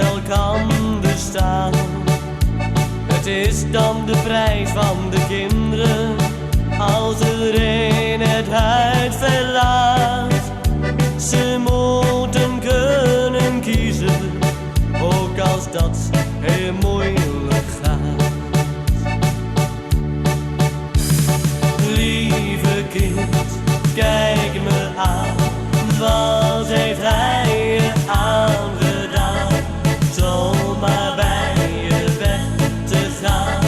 elkander staan. Het is dan de prijs van de kinderen als er een het huis verlaat. Ze moeten kunnen kiezen, ook als dat heel moeilijk gaat. Lieve kind, kijk me aan, wat heeft hij je aangedaan? Zomaar bij je weg te gaan,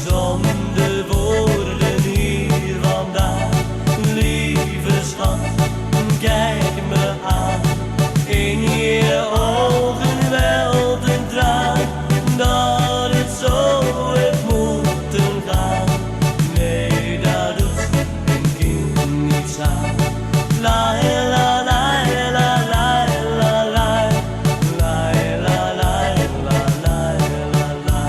zonder woorden hier vandaan. Lieve schat, kijk me aan, in je ogen welt een traan, dat het zo heeft moeten gaan. Nee, daar doet een kind niets aan. La la la la la la la la la la la la.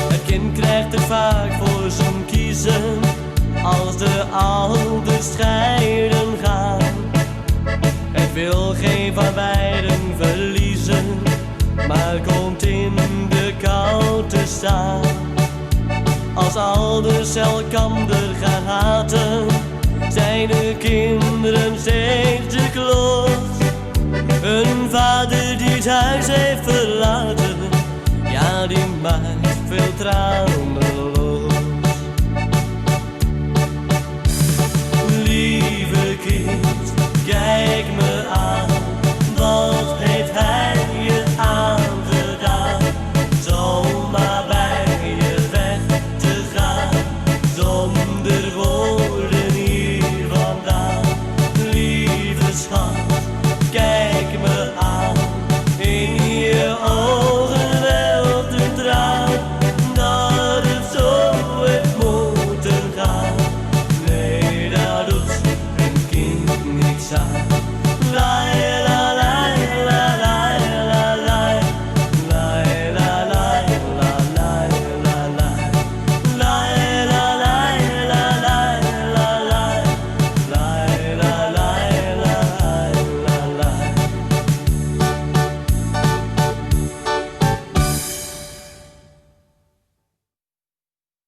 Het kind krijgt er vaak voor zijn kiezen als de ouders scheiden gaan. Het wil geen van beiden verliezen, maar komt in de kou te staan. Als ouders elkander gaan haten, zijn de kinderen steeds de klos. Een vader die het huis heeft verlaten, ja, die maakt veel tranen